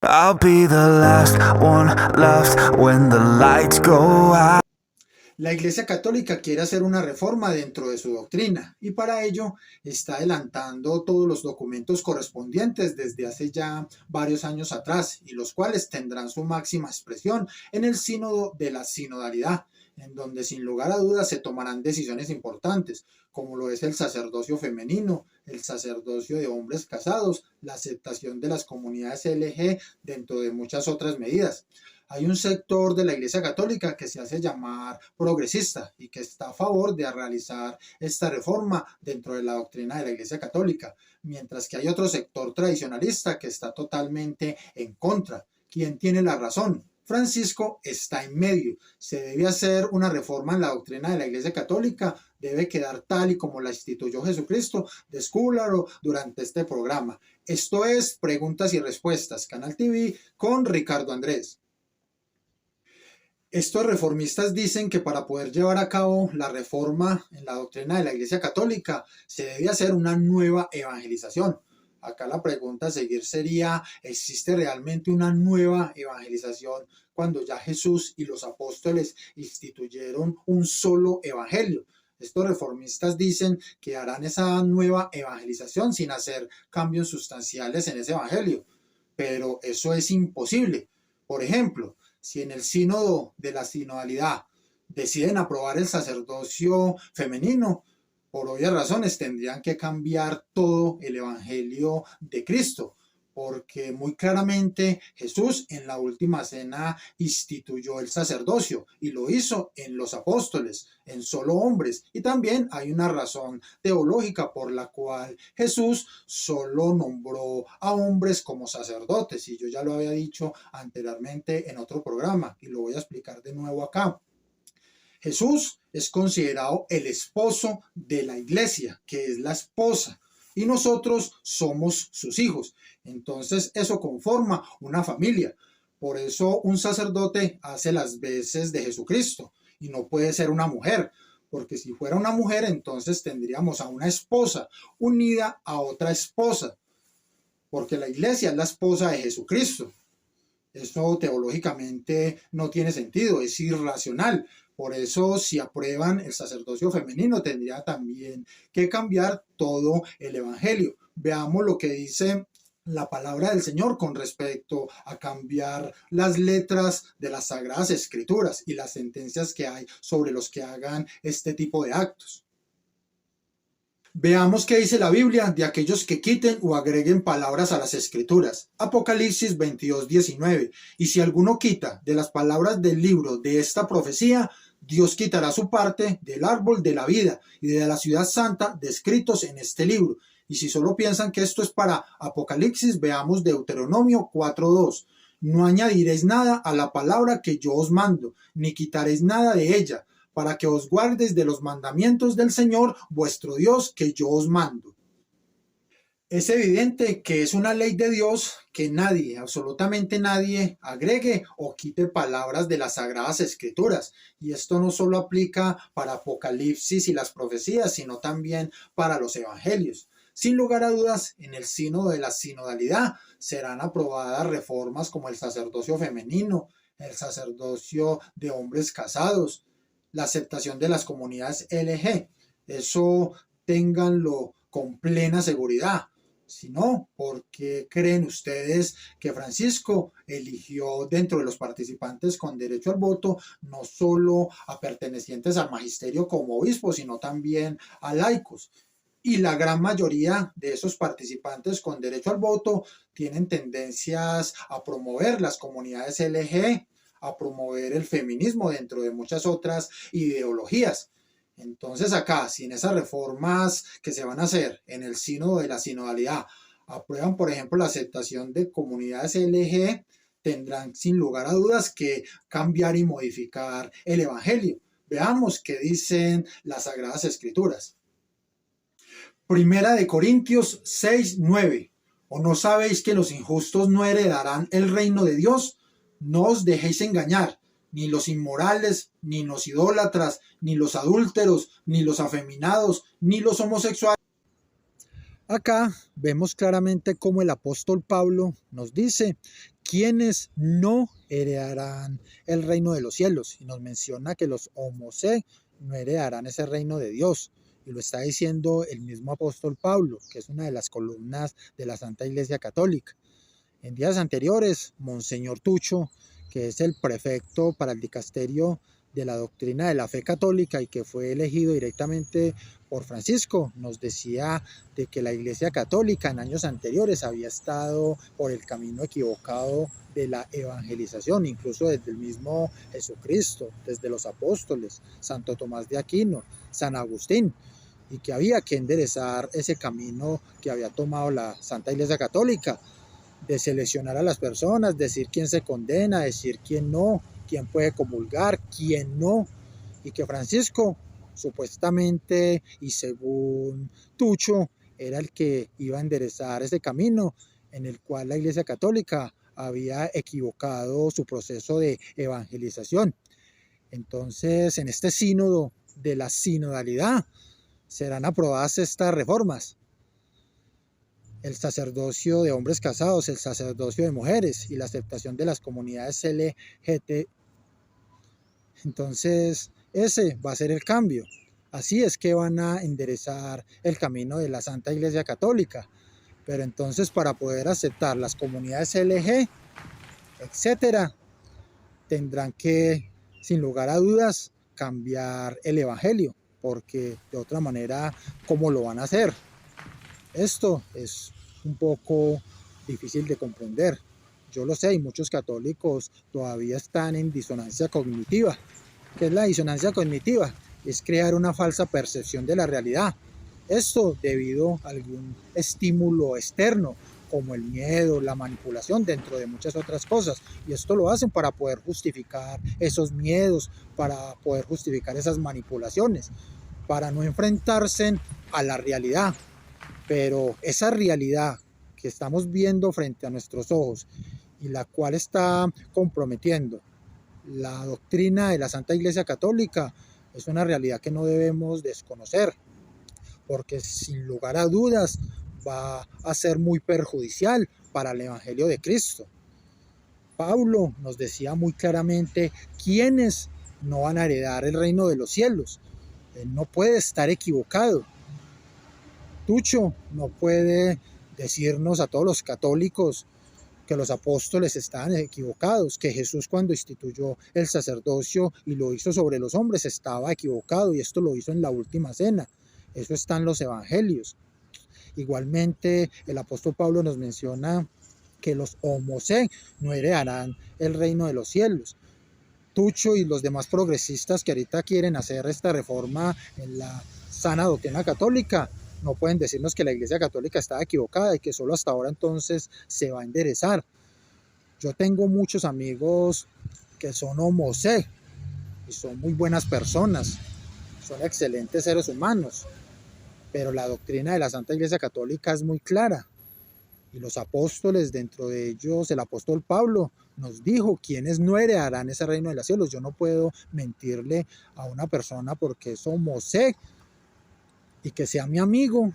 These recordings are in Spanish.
I'll be the last one left when the lights go out. La Iglesia Católica quiere hacer una reforma dentro de su doctrina y para ello está adelantando todos los documentos correspondientes desde hace ya varios años atrás y los cuales tendrán su máxima expresión en el sínodo de la sinodalidad, en donde sin lugar a dudas se tomarán decisiones importantes, como lo es el sacerdocio femenino, el sacerdocio de hombres casados, la aceptación de las comunidades LG, dentro de muchas otras medidas. Hay un sector de la Iglesia Católica que se hace llamar progresista y que está a favor de realizar esta reforma dentro de la doctrina de la Iglesia Católica, mientras que hay otro sector tradicionalista que está totalmente en contra. ¿Quién tiene la razón? Francisco está en medio. Se debe hacer una reforma en la doctrina de la Iglesia Católica, debe quedar tal y como la instituyó Jesucristo. Descúbralo durante este programa. Esto es Preguntas y Respuestas, Canal TV con Ricardo Andrés. Estos reformistas dicen que para poder llevar a cabo la reforma en la doctrina de la Iglesia Católica se debe hacer una nueva evangelización. Acá la pregunta a seguir sería, ¿existe realmente una nueva evangelización cuando ya Jesús y los apóstoles instituyeron un solo evangelio? Estos reformistas dicen que harán esa nueva evangelización sin hacer cambios sustanciales en ese evangelio, pero eso es imposible. Por ejemplo, si en el sínodo de la sinodalidad deciden aprobar el sacerdocio femenino, por obvias razones tendrían que cambiar todo el evangelio de Cristo, porque muy claramente Jesús en la última cena instituyó el sacerdocio y lo hizo en los apóstoles, en solo hombres. Y también hay una razón teológica por la cual Jesús solo nombró a hombres como sacerdotes, y yo ya lo había dicho anteriormente en otro programa y lo voy a explicar de nuevo acá. Jesús es considerado el esposo de la iglesia, que es la esposa, y nosotros somos sus hijos. Entonces eso conforma una familia. Por eso un sacerdote hace las veces de Jesucristo y no puede ser una mujer, porque si fuera una mujer entonces tendríamos a una esposa unida a otra esposa, porque la iglesia es la esposa de Jesucristo. Eso teológicamente no tiene sentido, es irracional. Por eso, si aprueban el sacerdocio femenino, tendría también que cambiar todo el evangelio. Veamos lo que dice la palabra del Señor con respecto a cambiar las letras de las Sagradas Escrituras y las sentencias que hay sobre los que hagan este tipo de actos. Veamos qué dice la Biblia de aquellos que quiten o agreguen palabras a las Escrituras. Apocalipsis 22:19. Y si alguno quita de las palabras del libro de esta profecía, Dios quitará su parte del árbol de la vida y de la ciudad santa descritos en este libro. Y si solo piensan que esto es para Apocalipsis, veamos Deuteronomio 4:2. No añadiréis nada a la palabra que yo os mando, ni quitaréis nada de ella, para que os guardes de los mandamientos del Señor vuestro Dios que yo os mando. Es evidente que es una ley de Dios que nadie, absolutamente nadie, agregue o quite palabras de las Sagradas Escrituras. Y esto no solo aplica para Apocalipsis y las profecías, sino también para los evangelios. Sin lugar a dudas, en el sínodo de la sinodalidad serán aprobadas reformas como el sacerdocio femenino, el sacerdocio de hombres casados, la aceptación de las comunidades LG. Eso ténganlo con plena seguridad. Si no, ¿por qué creen ustedes que Francisco eligió dentro de los participantes con derecho al voto no solo a pertenecientes al magisterio como obispos, sino también a laicos? Y la gran mayoría de esos participantes con derecho al voto tienen tendencias a promover las comunidades LG, a promover el feminismo dentro de muchas otras ideologías. Entonces acá, si en esas reformas que se van a hacer en el sínodo de la sinodalidad aprueban, por ejemplo, la aceptación de comunidades LG, tendrán sin lugar a dudas que cambiar y modificar el evangelio. Veamos qué dicen las Sagradas Escrituras. Primera de Corintios 6:9. ¿O no sabéis que los injustos no heredarán el reino de Dios? No os dejéis engañar, ni los inmorales, ni los idólatras, ni los adúlteros, ni los afeminados, ni los homosexuales. Acá vemos claramente cómo el apóstol Pablo nos dice quiénes no heredarán el reino de los cielos, y nos menciona que los homosexuales no heredarán ese reino de Dios, y lo está diciendo el mismo apóstol Pablo, que es una de las columnas de la Santa Iglesia Católica. En días anteriores, Monseñor Tucho, que es el prefecto para el dicasterio de la doctrina de la fe católica y que fue elegido directamente por Francisco, nos decía de que la Iglesia Católica en años anteriores había estado por el camino equivocado de la evangelización, incluso desde el mismo Jesucristo, desde los apóstoles, Santo Tomás de Aquino, San Agustín, y que había que enderezar ese camino que había tomado la Santa Iglesia Católica, de seleccionar a las personas, decir quién se condena, decir quién no, quién puede comulgar, quién no, y que Francisco supuestamente y según Tucho era el que iba a enderezar ese camino en el cual la Iglesia Católica había equivocado su proceso de evangelización. Entonces, en este sínodo de la sinodalidad serán aprobadas estas reformas: el sacerdocio de hombres casados, el sacerdocio de mujeres y la aceptación de las comunidades LGBT. Entonces, ese va a ser el cambio. Así es que van a enderezar el camino de la Santa Iglesia Católica. Pero entonces, para poder aceptar las comunidades LG, etcétera, tendrán que, sin lugar a dudas, cambiar el evangelio, porque de otra manera, ¿cómo lo van a hacer? Esto es un poco difícil de comprender. Yo lo sé, y muchos católicos todavía están en disonancia cognitiva. ¿Qué es la disonancia cognitiva? Es crear una falsa percepción de la realidad. Esto debido a algún estímulo externo, como el miedo, la manipulación, dentro de muchas otras cosas. Y esto lo hacen para poder justificar esos miedos, para poder justificar esas manipulaciones, para no enfrentarse a la realidad. Pero esa realidad que estamos viendo frente a nuestros ojos y la cual está comprometiendo la doctrina de la Santa Iglesia Católica es una realidad que no debemos desconocer, porque sin lugar a dudas va a ser muy perjudicial para el Evangelio de Cristo. Pablo nos decía muy claramente quiénes no van a heredar el reino de los cielos. Él no puede estar equivocado. Tucho no puede decirnos a todos los católicos que los apóstoles estaban equivocados, que Jesús, cuando instituyó el sacerdocio y lo hizo sobre los hombres, estaba equivocado, y esto lo hizo en la última cena. Eso está en los evangelios. Igualmente, el apóstol Pablo nos menciona que los homosexuales no heredarán el reino de los cielos. Tucho y los demás progresistas que ahorita quieren hacer esta reforma en la sana doctrina católica no pueden decirnos que la Iglesia Católica está equivocada y que solo hasta ahora entonces se va a enderezar. Yo tengo muchos amigos que son homosexuales y son muy buenas personas, son excelentes seres humanos, pero la doctrina de la Santa Iglesia Católica es muy clara. Y los apóstoles, dentro de ellos el apóstol Pablo, nos dijo quiénes no heredarán ese reino de los cielos. Yo no puedo mentirle a una persona porque es homosexual y que sea mi amigo,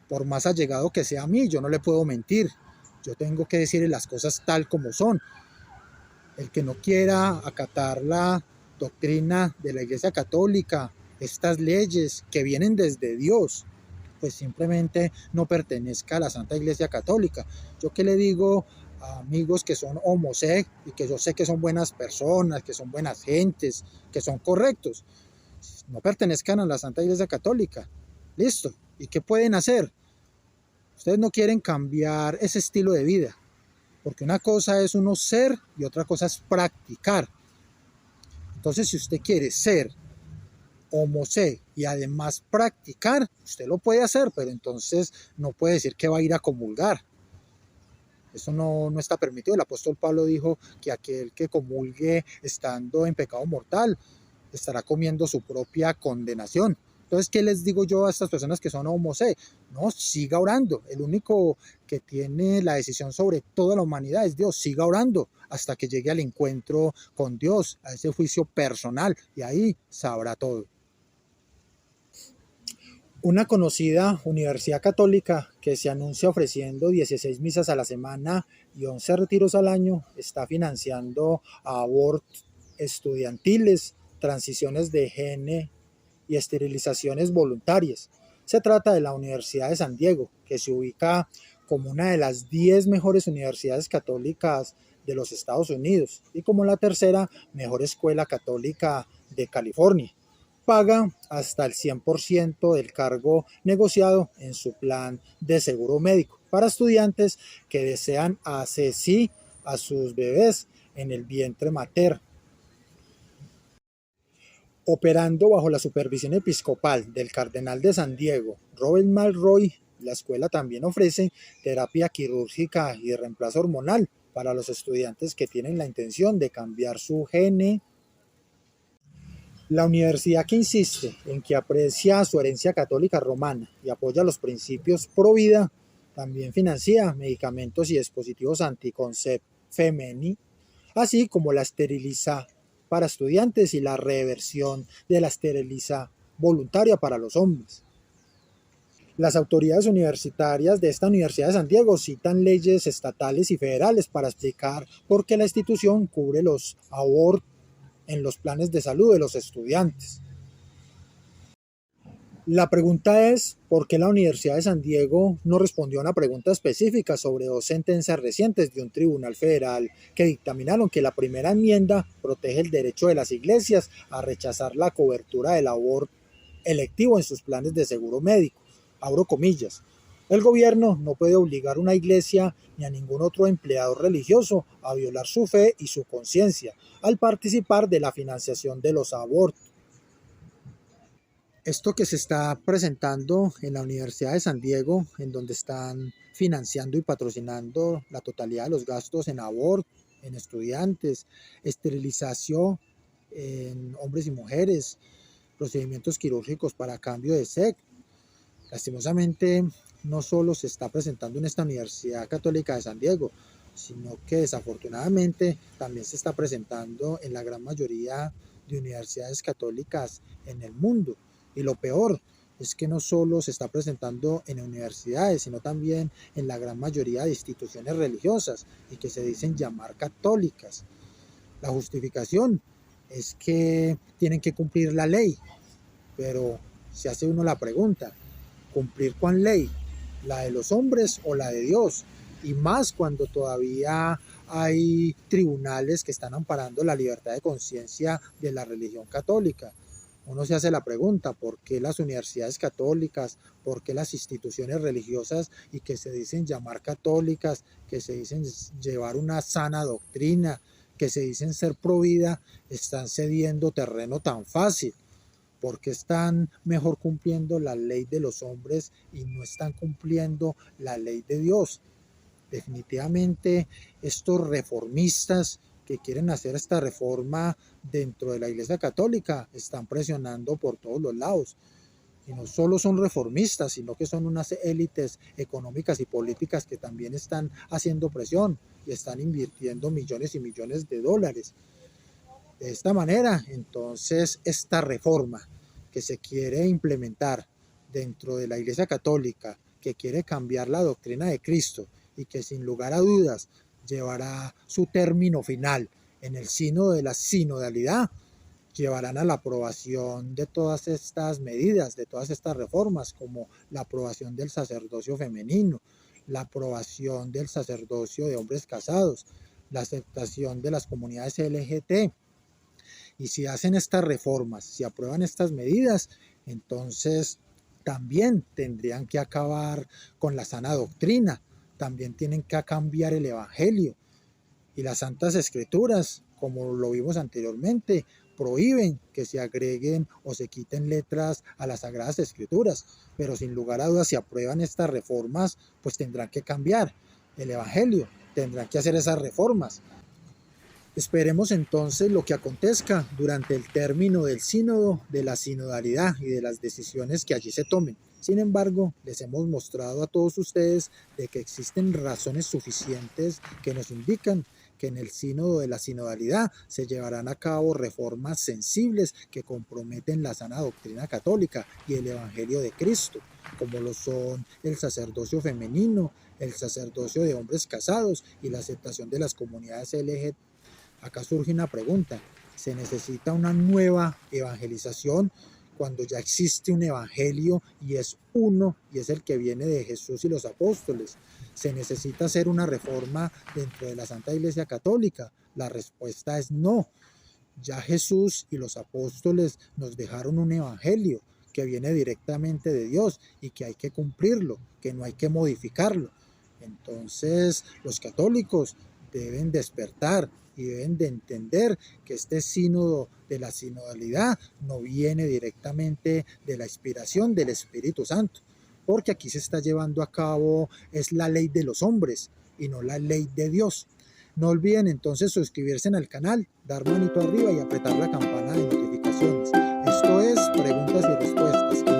por más allegado que sea a mí, yo no le puedo mentir. Yo tengo que decirle las cosas tal como son. El que no quiera acatar la doctrina de la Iglesia Católica, estas leyes que vienen desde Dios, pues simplemente no pertenezca a la Santa Iglesia Católica. Yo qué le digo a amigos que son homosexuales y que yo sé que son buenas personas, que son buenas gentes, que son correctos, no pertenezcan a la Santa Iglesia Católica. Listo. ¿Y qué pueden hacer? Ustedes no quieren cambiar ese estilo de vida, porque una cosa es uno ser y otra cosa es practicar. Entonces, si usted quiere ser homosexual y además practicar, usted lo puede hacer, pero entonces no puede decir que va a ir a comulgar. Eso no está permitido. El apóstol Pablo dijo que aquel que comulgue estando en pecado mortal estará comiendo su propia condenación. Entonces, ¿qué les digo yo a estas personas que son homosexuales? No, siga orando. El único que tiene la decisión sobre toda la humanidad es Dios. Siga orando hasta que llegue al encuentro con Dios, a ese juicio personal, y ahí sabrá todo. Una conocida universidad católica que se anuncia ofreciendo 16 misas a la semana y 11 retiros al año está financiando abortos estudiantiles, transiciones de gene y esterilizaciones voluntarias. Se trata de la Universidad de San Diego, que se ubica como una de las 10 mejores universidades católicas de los Estados Unidos y como la tercera mejor escuela católica de California. Paga hasta el 100% del cargo negociado en su plan de seguro médico para estudiantes que desean hacer sí a sus bebés en el vientre materno. Operando bajo la supervisión episcopal del cardenal de San Diego, Robert Mulroy, la escuela también ofrece terapia quirúrgica y de reemplazo hormonal para los estudiantes que tienen la intención de cambiar su gene. La universidad, que insiste en que aprecia su herencia católica romana y apoya los principios pro vida, también financia medicamentos y dispositivos anticonceptivos femení, así como la esteriliza para estudiantes y la reversión de la esteriliza voluntaria para los hombres. Las autoridades universitarias de esta Universidad de San Diego citan leyes estatales y federales para explicar por qué la institución cubre los abortos en los planes de salud de los estudiantes. La pregunta es, ¿por qué la Universidad de San Diego no respondió a una pregunta específica sobre 2 sentencias recientes de un tribunal federal que dictaminaron que la primera enmienda protege el derecho de las iglesias a rechazar la cobertura del aborto electivo en sus planes de seguro médico? Abro comillas. El gobierno no puede obligar a una iglesia ni a ningún otro empleado religioso a violar su fe y su conciencia al participar de la financiación de los abortos. Esto que se está presentando en la Universidad de San Diego, en donde están financiando y patrocinando la totalidad de los gastos en aborto, en estudiantes, esterilización en hombres y mujeres, procedimientos quirúrgicos para cambio de sexo. Lastimosamente, no solo se está presentando en esta Universidad Católica de San Diego, sino que desafortunadamente también se está presentando en la gran mayoría de universidades católicas en el mundo. Y lo peor es que no solo se está presentando en universidades, sino también en la gran mayoría de instituciones religiosas y que se dicen llamar católicas. La justificación es que tienen que cumplir la ley, pero se hace uno la pregunta, ¿cumplir cuál ley? ¿La de los hombres o la de Dios? Y más cuando todavía hay tribunales que están amparando la libertad de conciencia de la religión católica. Uno se hace la pregunta, ¿por qué las universidades católicas, por qué las instituciones religiosas y que se dicen llamar católicas, que se dicen llevar una sana doctrina, que se dicen ser pro vida, están cediendo terreno tan fácil? ¿Por qué están mejor cumpliendo la ley de los hombres y no están cumpliendo la ley de Dios? Definitivamente estos reformistas que quieren hacer esta reforma dentro de la Iglesia Católica están presionando por todos los lados. Y no solo son reformistas, sino que son unas élites económicas y políticas que también están haciendo presión y están invirtiendo millones y millones de dólares. De esta manera, entonces, esta reforma que se quiere implementar dentro de la Iglesia Católica, que quiere cambiar la doctrina de Cristo y que sin lugar a dudas llevará su término final en el sínodo de la sinodalidad, llevarán a la aprobación de todas estas medidas, de todas estas reformas, como la aprobación del sacerdocio femenino, la aprobación del sacerdocio de hombres casados, la aceptación de las comunidades LGBT. Y si hacen estas reformas, si aprueban estas medidas, entonces también tendrían que acabar con la sana doctrina, también tienen que cambiar el evangelio. Y las santas escrituras, como lo vimos anteriormente, prohíben que se agreguen o se quiten letras a las sagradas escrituras, pero sin lugar a dudas, si aprueban estas reformas, pues tendrán que cambiar el evangelio, tendrán que hacer esas reformas. Esperemos entonces lo que acontezca durante el término del sínodo, de la sinodalidad y de las decisiones que allí se tomen. Sin embargo, les hemos mostrado a todos ustedes de que existen razones suficientes que nos indican que en el sínodo de la sinodalidad se llevarán a cabo reformas sensibles que comprometen la sana doctrina católica y el Evangelio de Cristo, como lo son el sacerdocio femenino, el sacerdocio de hombres casados y la aceptación de las comunidades LGBT. Acá surge una pregunta: ¿se necesita una nueva evangelización cuando ya existe un evangelio y es uno y es el que viene de Jesús y los apóstoles? ¿Se necesita hacer una reforma dentro de la Santa Iglesia Católica? La respuesta es no. Ya Jesús y los apóstoles nos dejaron un evangelio que viene directamente de Dios y que hay que cumplirlo, que no hay que modificarlo. Entonces, los católicos deben despertar y deben de entender que este sínodo de la sinodalidad no viene directamente de la inspiración del Espíritu Santo, porque aquí se está llevando a cabo es la ley de los hombres y no la ley de Dios. No olviden entonces suscribirse al canal, dar manito arriba y apretar la campana de notificaciones. Esto es Preguntas y Respuestas.